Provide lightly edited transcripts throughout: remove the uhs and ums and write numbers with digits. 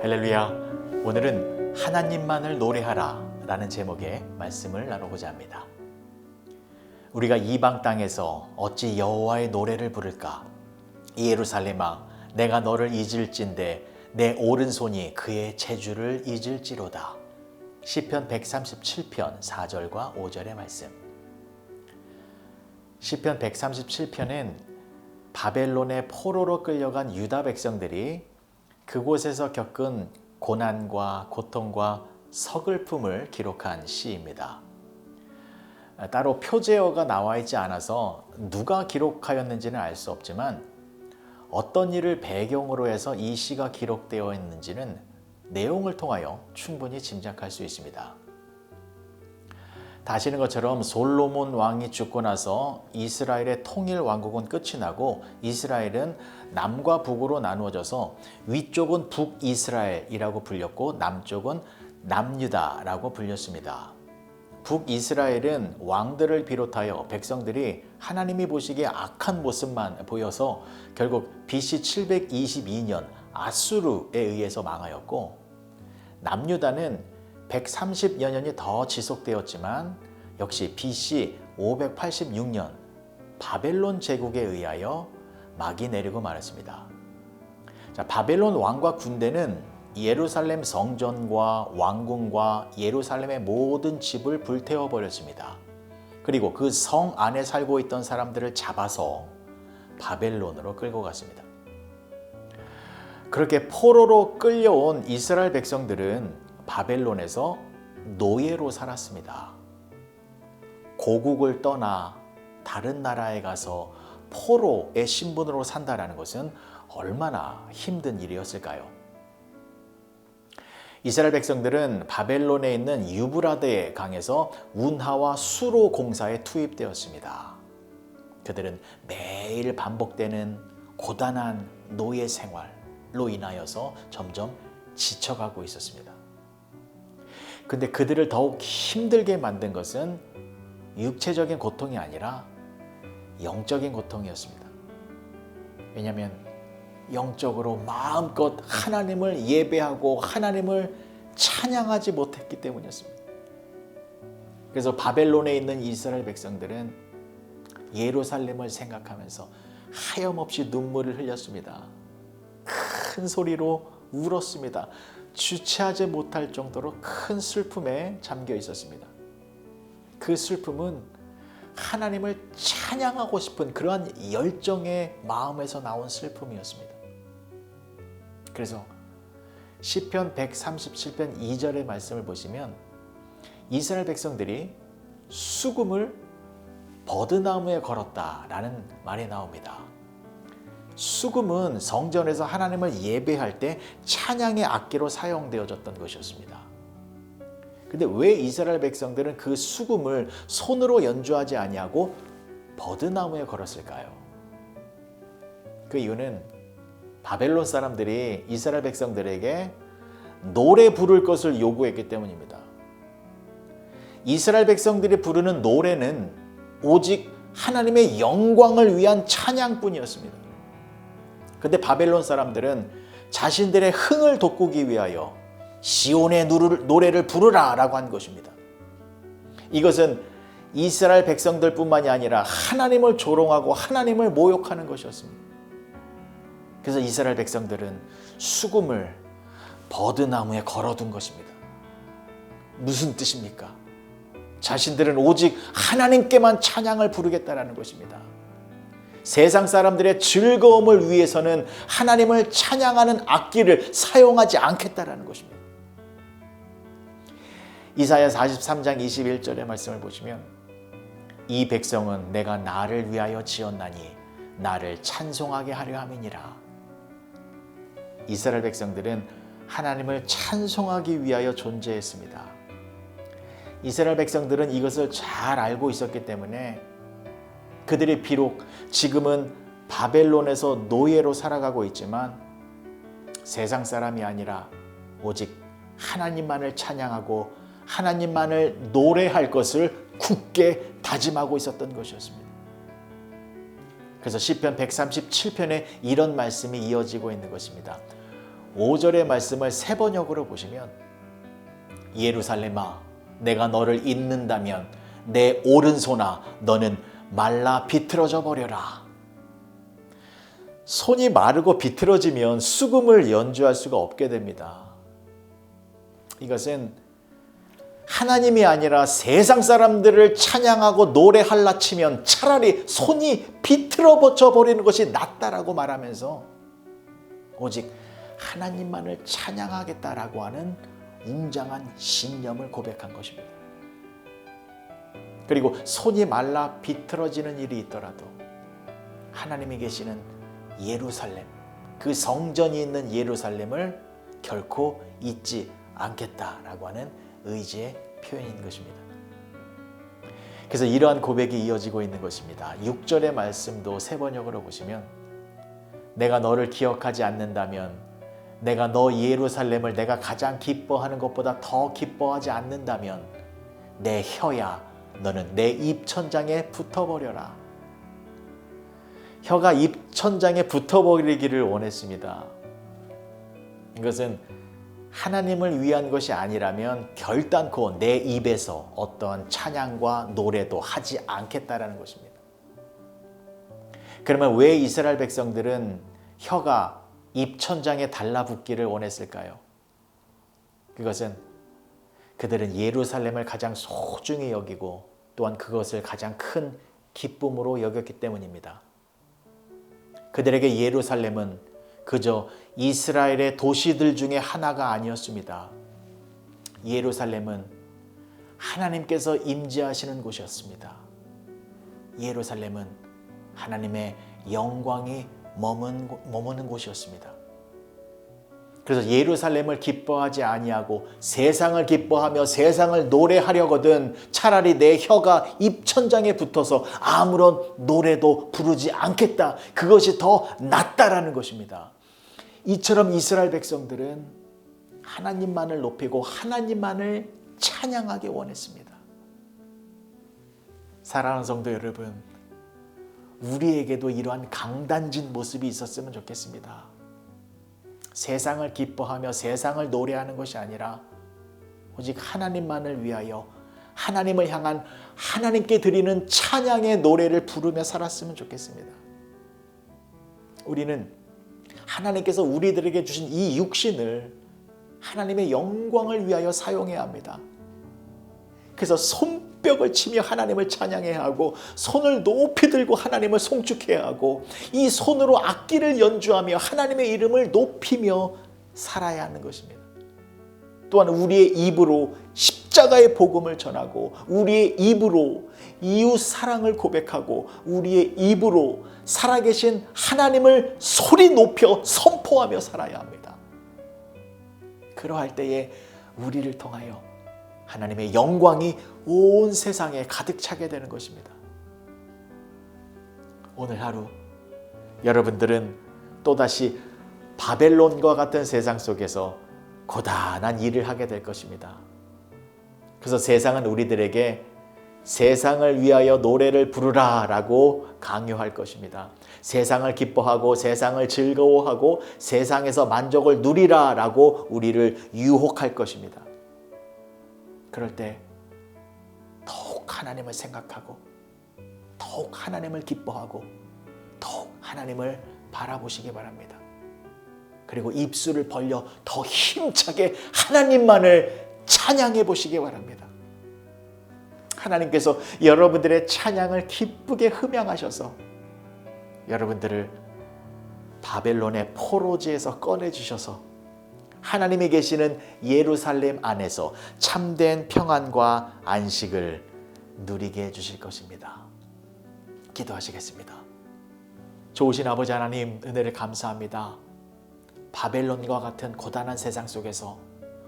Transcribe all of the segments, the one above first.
할렐루야. 오늘은 하나님만을 노래하라 라는 제목의 말씀을 나누고자 합니다. 우리가 이방 땅에서 어찌 여호와의 노래를 부를까? 예루살렘아, 내가 너를 잊을진대 내 오른손이 그의 재주를 잊을지로다. 시편 137편 4절과 5절의 말씀. 시편 137편은 바벨론의 포로로 끌려간 유다 백성들이 그곳에서 겪은 고난과 고통과 서글픔을 기록한 시입니다. 따로 표제어가 나와 있지 않아서 누가 기록하였는지는 알 수 없지만 어떤 일을 배경으로 해서 이 시가 기록되어 있는지는 내용을 통하여 충분히 짐작할 수 있습니다. 다 아시는 것처럼 솔로몬 왕이 죽고 나서 이스라엘의 통일 왕국은 끝이 나고 이스라엘은 남과 북으로 나누어져서 위쪽은 북이스라엘이라고 불렸고 남쪽은 남유다라고 불렸습니다. 북이스라엘은 왕들을 비롯하여 백성들이 하나님이 보시기에 악한 모습만 보여서 결국 BC 722년 아수르에 의해서 망하였고, 남유다는 130여 년이 더 지속되었지만 역시 BC 586년 바벨론 제국에 의하여 막이 내리고 말았습니다. 바벨론 왕과 군대는 예루살렘 성전과 왕궁과 예루살렘의 모든 집을 불태워 버렸습니다. 그리고 그 성 안에 살고 있던 사람들을 잡아서 바벨론으로 끌고 갔습니다. 그렇게 포로로 끌려온 이스라엘 백성들은 바벨론에서 노예로 살았습니다. 고국을 떠나 다른 나라에 가서 포로의 신분으로 산다는 것은 얼마나 힘든 일이었을까요? 이스라엘 백성들은 바벨론에 있는 유브라데 강에서 운하와 수로 공사에 투입되었습니다. 그들은 매일 반복되는 고단한 노예 생활로 인하여서 점점 지쳐가고 있었습니다. 근데 그들을 더욱 힘들게 만든 것은 육체적인 고통이 아니라 영적인 고통이었습니다. 왜냐하면 영적으로 마음껏 하나님을 예배하고 하나님을 찬양하지 못했기 때문이었습니다. 그래서 바벨론에 있는 이스라엘 백성들은 예루살렘을 생각하면서 하염없이 눈물을 흘렸습니다. 큰 소리로 울었습니다. 주체하지 못할 정도로 큰 슬픔에 잠겨 있었습니다. 그 슬픔은 하나님을 찬양하고 싶은 그러한 열정의 마음에서 나온 슬픔이었습니다. 그래서 시편 137편 2절의 말씀을 보시면 이스라엘 백성들이 수금을 버드나무에 걸었다라는 말이 나옵니다. 수금은 성전에서 하나님을 예배할 때 찬양의 악기로 사용되어졌던 것이었습니다. 근데 왜 이스라엘 백성들은 그 수금을 손으로 연주하지 아니하고 버드나무에 걸었을까요? 그 이유는 바벨론 사람들이 이스라엘 백성들에게 노래 부를 것을 요구했기 때문입니다. 이스라엘 백성들이 부르는 노래는 오직 하나님의 영광을 위한 찬양뿐이었습니다. 근데 바벨론 사람들은 자신들의 흥을 돋구기 위하여 시온의 노래를 부르라 라고 한 것입니다. 이것은 이스라엘 백성들뿐만이 아니라 하나님을 조롱하고 하나님을 모욕하는 것이었습니다. 그래서 이스라엘 백성들은 수금을 버드나무에 걸어둔 것입니다. 무슨 뜻입니까? 자신들은 오직 하나님께만 찬양을 부르겠다라는 것입니다. 세상 사람들의 즐거움을 위해서는 하나님을 찬양하는 악기를 사용하지 않겠다라는 것입니다. 이사야 43장 21절의 말씀을 보시면 이 백성은 내가 나를 위하여 지었나니 나를 찬송하게 하려 함이니라. 이스라엘 백성들은 하나님을 찬송하기 위하여 존재했습니다. 이스라엘 백성들은 이것을 잘 알고 있었기 때문에 그들이 비록 지금은 바벨론에서 노예로 살아가고 있지만 세상 사람이 아니라 오직 하나님만을 찬양하고 하나님만을 노래할 것을 굳게 다짐하고 있었던 것이었습니다. 그래서 시편 137편에 이런 말씀이 이어지고 있는 것입니다. 5절의 말씀을 세번역으로 보시면 예루살렘아 내가 너를 잇는다면 내 오른손아 너는 말라 비틀어져 버려라. 손이 마르고 비틀어지면 수금을 연주할 수가 없게 됩니다. 이것은 하나님이 아니라 세상 사람들을 찬양하고 노래할라 치면 차라리 손이 비틀어져 버리는 것이 낫다라고 말하면서 오직 하나님만을 찬양하겠다라고 하는 웅장한 신념을 고백한 것입니다. 그리고 손이 말라 비틀어지는 일이 있더라도 하나님이 계시는 예루살렘, 그 성전이 있는 예루살렘을 결코 잊지 않겠다라고 하는 의지의 표현인 것입니다. 그래서 이러한 고백이 이어지고 있는 것입니다. 6절의 말씀도 세번역으로 보시면 내가 너를 기억하지 않는다면 내가 너 예루살렘을 내가 가장 기뻐하는 것보다 더 기뻐하지 않는다면 내 혀야 너는 내 입천장에 붙어버려라. 혀가 입천장에 붙어버리기를 원했습니다. 이것은 하나님을 위한 것이 아니라면 결단코 내 입에서 어떠한 찬양과 노래도 하지 않겠다라는 것입니다. 그러면 왜 이스라엘 백성들은 혀가 입천장에 달라붙기를 원했을까요? 그것은 그들은 예루살렘을 가장 소중히 여기고 또한 그것을 가장 큰 기쁨으로 여겼기 때문입니다. 그들에게 예루살렘은 그저 이스라엘의 도시들 중에 하나가 아니었습니다. 예루살렘은 하나님께서 임재하시는 곳이었습니다. 예루살렘은 하나님의 영광이 머무는 곳이었습니다. 그래서 예루살렘을 기뻐하지 아니하고 세상을 기뻐하며 세상을 노래하려거든 차라리 내 혀가 입천장에 붙어서 아무런 노래도 부르지 않겠다. 그것이 더 낫다라는 것입니다. 이처럼 이스라엘 백성들은 하나님만을 높이고 하나님만을 찬양하기 원했습니다. 사랑하는 성도 여러분, 우리에게도 이러한 강단진 모습이 있었으면 좋겠습니다. 세상을 기뻐하며 세상을 노래하는 것이 아니라 오직 하나님만을 위하여 하나님을 향한 하나님께 드리는 찬양의 노래를 부르며 살았으면 좋겠습니다. 우리는 하나님께서 우리들에게 주신 이 육신을 하나님의 영광을 위하여 사용해야 합니다. 그래서 손뼉을 치며 하나님을 찬양해야 하고 손을 높이 들고 하나님을 송축해야 하고 이 손으로 악기를 연주하며 하나님의 이름을 높이며 살아야 하는 것입니다. 또한 우리의 입으로 십자가의 복음을 전하고 우리의 입으로 이웃 사랑을 고백하고 우리의 입으로 살아계신 하나님을 소리 높여 선포하며 살아야 합니다. 그러할 때에 우리를 통하여 하나님의 영광이 온 세상에 가득 차게 되는 것입니다. 오늘 하루 여러분들은 또다시 바벨론과 같은 세상 속에서 고단한 일을 하게 될 것입니다. 그래서 세상은 우리들에게 세상을 위하여 노래를 부르라 라고 강요할 것입니다. 세상을 기뻐하고 세상을 즐거워하고 세상에서 만족을 누리라 라고 우리를 유혹할 것입니다. 그럴 때 더욱 하나님을 생각하고 더욱 하나님을 기뻐하고 더욱 하나님을 바라보시기 바랍니다. 그리고 입술을 벌려 더 힘차게 하나님만을 찬양해 보시기 바랍니다. 하나님께서 여러분들의 찬양을 기쁘게 흠양하셔서 여러분들을 바벨론의 포로지에서 꺼내주셔서 하나님이 계시는 예루살렘 안에서 참된 평안과 안식을 누리게 해주실 것입니다. 기도하시겠습니다. 좋으신 아버지 하나님, 은혜를 감사합니다. 바벨론과 같은 고단한 세상 속에서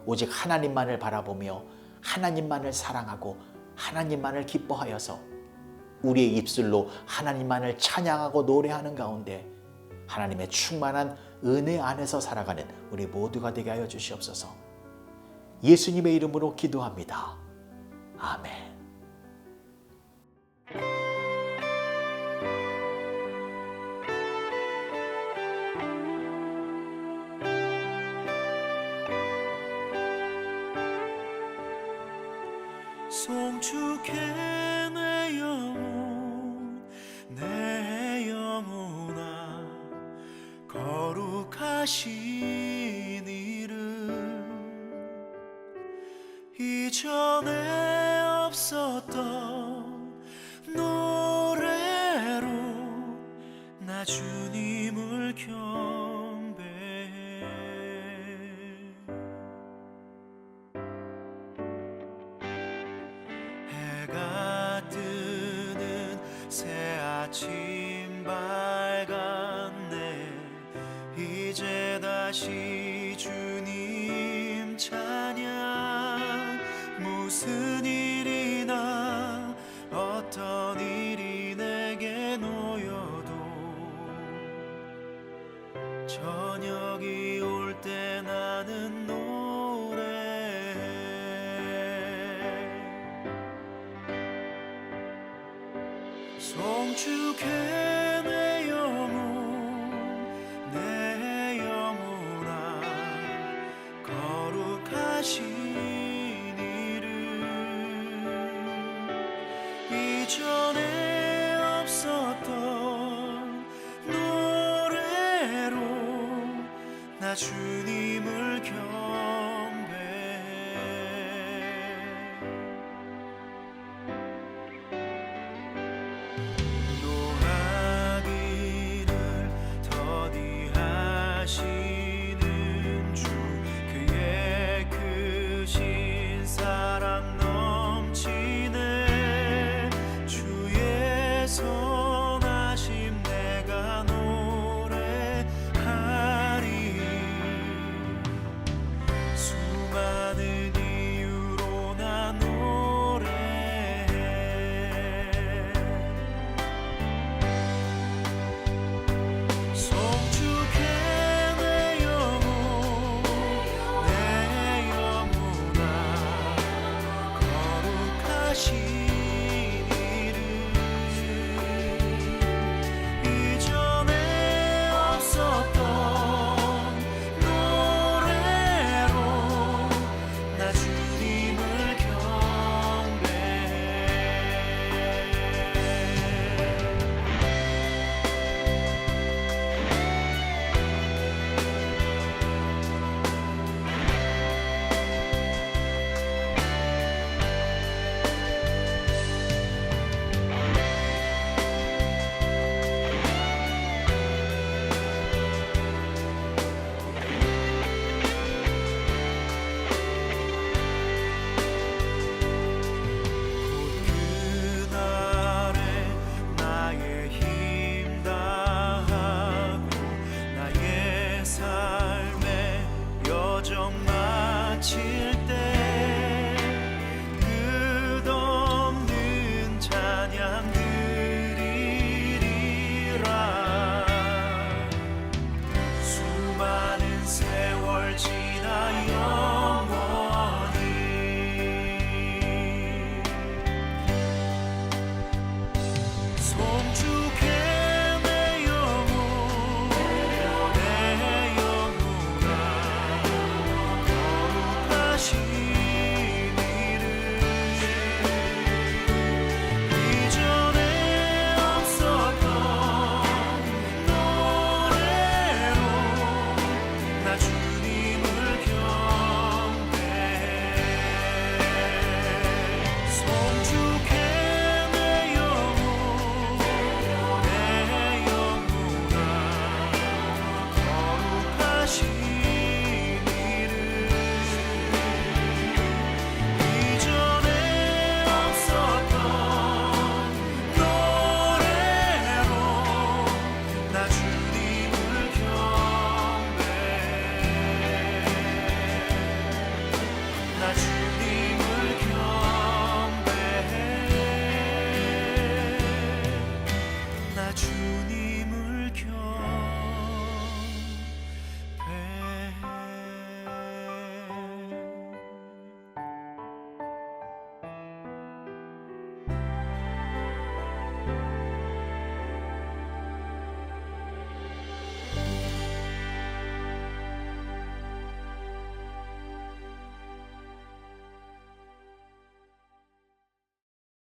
오직 하나님만을 바라보며 하나님만을 사랑하고 하나님만을 기뻐하여서 우리의 입술로 하나님만을 찬양하고 노래하는 가운데 하나님의 충만한 은혜 안에서 살아가는 우리 모두가 되게 하여 주시옵소서. 예수님의 이름으로 기도합니다. 아멘. 송축해 내 영혼 내 영혼아 거룩하신 이름 이전에 없었던 노래로 나 주님을 경배해 해가 뜨는 새 아침 밝았네 이제 다시 주님 찬양 무슨 일이나 어떤 일이 내게 놓여도 저녁이 올 때 나는 노래해 송축해 내 영혼 내 영혼아 거룩하신 이름 이전에 없었던 노래로 나 주님을